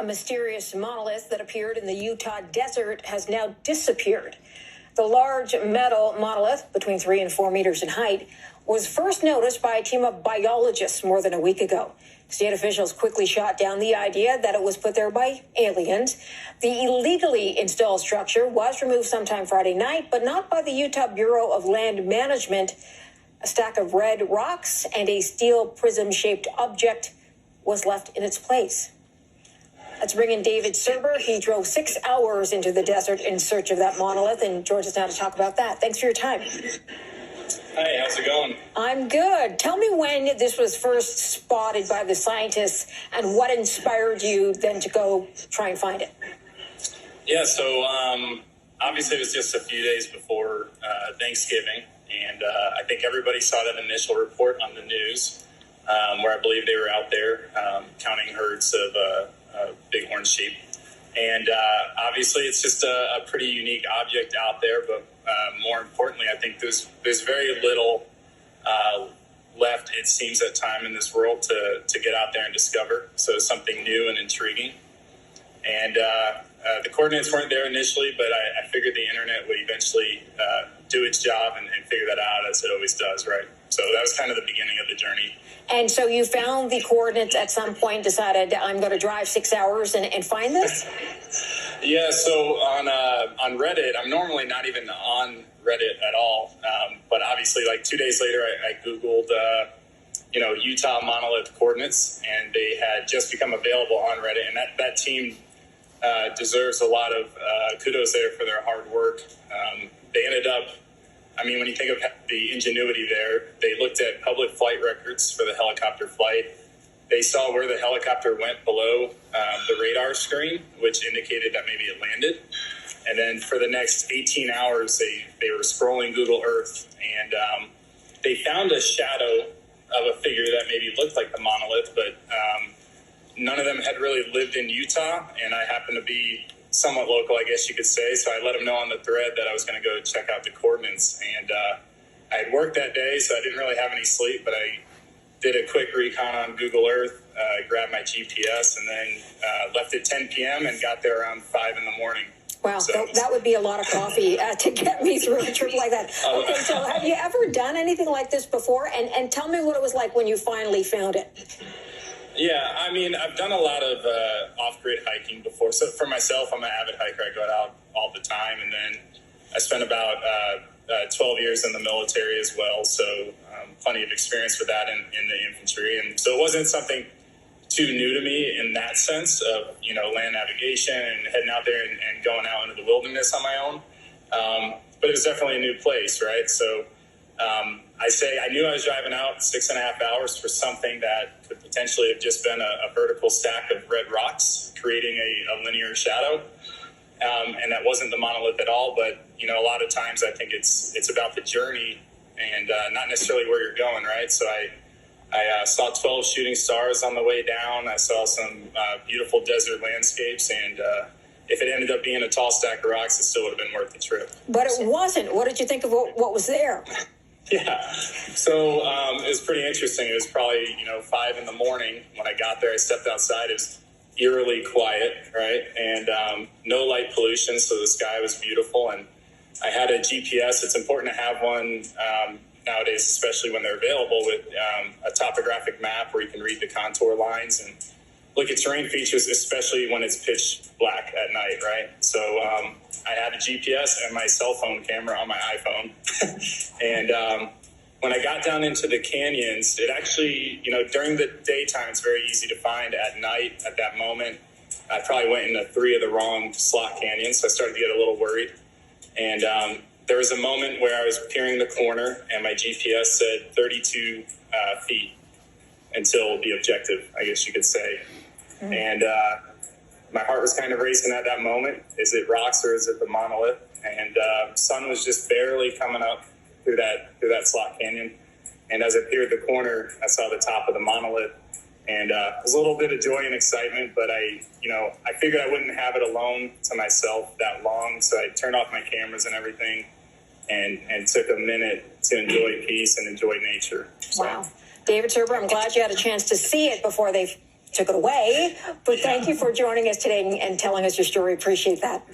A mysterious monolith that appeared in the Utah desert has now disappeared. The large metal monolith, between 3 and 4 meters in height, was first noticed by a team of biologists more than a week ago. State officials quickly shot down the idea that it was put there by aliens. The illegally installed structure was removed sometime Friday night, but not by the Utah Bureau of Land Management. A stack of red rocks and a steel prism-shaped object was left in its place. Let's bring in David Serber. He drove 6 hours into the desert in search of that monolith and joins us now to talk about that. Thanks for your time. Hey, how's it going? I'm good. Tell me when this was first spotted by the scientists and what inspired you then to go try and find it. Yeah, so obviously it was just a few days before Thanksgiving, and I think everybody saw that initial report on the news where I believe they were out there counting herds of bighorn sheep. And obviously it's just a pretty unique object out there, but more importantly, I think there's very little left, it seems, at time in this world to get out there and discover. So something new and intriguing. And the coordinates weren't there initially, but I figured the internet would eventually do its job and figure that out, as it always does, right? So that was kind of the beginning of the journey. And so you found the coordinates at some point, decided I'm going to drive 6 hours and find this? Yeah, so on Reddit, I'm normally not even on Reddit at all. But obviously, like 2 days later, I Googled, Utah monolith coordinates, and they had just become available on Reddit. And that team deserves a lot of kudos there for their hard work. They ended up, when you think of the ingenuity there, they looked at public flight records for the helicopter flight. They saw where the helicopter went below the radar screen, which indicated that maybe it landed. And then for the next 18 hours, they were scrolling Google Earth, and they found a shadow of a figure that maybe looked like the monolith, but none of them had really lived in Utah, and I happened to be somewhat local, I guess you could say. So I let them know on the thread that I was going to go check out the coordinates. And I had worked that day, so I didn't really have any sleep, but I did a quick recon on Google Earth, grabbed my GPS, and then left at 10 p.m. and got there around 5 in the morning. Wow, so that would be a lot of coffee to get me through a trip like that. Okay, so have you ever done anything like this before? And tell me what it was like when you finally found it. Yeah, I've done a lot of off-grid hiking before. So for myself, I'm an avid hiker. I go out all the time. And then I spent about 12 years in the military as well. So plenty of experience with that in the infantry. And so it wasn't something too new to me in that sense of, land navigation and heading out there and going out into the wilderness on my own. But it was definitely a new place, right? So I knew I was driving out 6.5 hours for something that could potentially have just been a vertical stack of red rocks, creating a linear shadow. And that wasn't the monolith at all. But, a lot of times I think it's about the journey and not necessarily where you're going, right? So I saw 12 shooting stars on the way down. I saw some beautiful desert landscapes. And if it ended up being a tall stack of rocks, it still would have been worth the trip. But it wasn't. What did you think of what was there? Yeah. So it was pretty interesting. It was probably, 5 in the morning when I got there. I stepped outside. It was eerily quiet, right? And no light pollution, so the sky was beautiful. And I had a GPS. It's important to have one nowadays, especially when they're available, with a topographic map where you can read the contour lines and look at terrain features, especially when it's pitch black at night, right? So I had a GPS and my cell phone camera on my iPhone. And when I got down into the canyons, it actually, during the daytime, it's very easy to find. At night, at that moment, I probably went into 3 of the wrong slot canyons, so I started to get a little worried. And there was a moment where I was peering the corner and my GPS said 32 feet until the objective, I guess you could say. And my heart was kind of racing at that moment. Is it rocks or is it the monolith? And sun was just barely coming up through that slot canyon. And as I peered the corner, I saw the top of the monolith. And it was a little bit of joy and excitement, but I figured I wouldn't have it alone to myself that long. So I turned off my cameras and everything and took a minute to enjoy peace and enjoy nature. So. Wow. David Serber, I'm glad you had a chance to see it before they took it away. But thank you for joining us today and telling us your story. Appreciate that.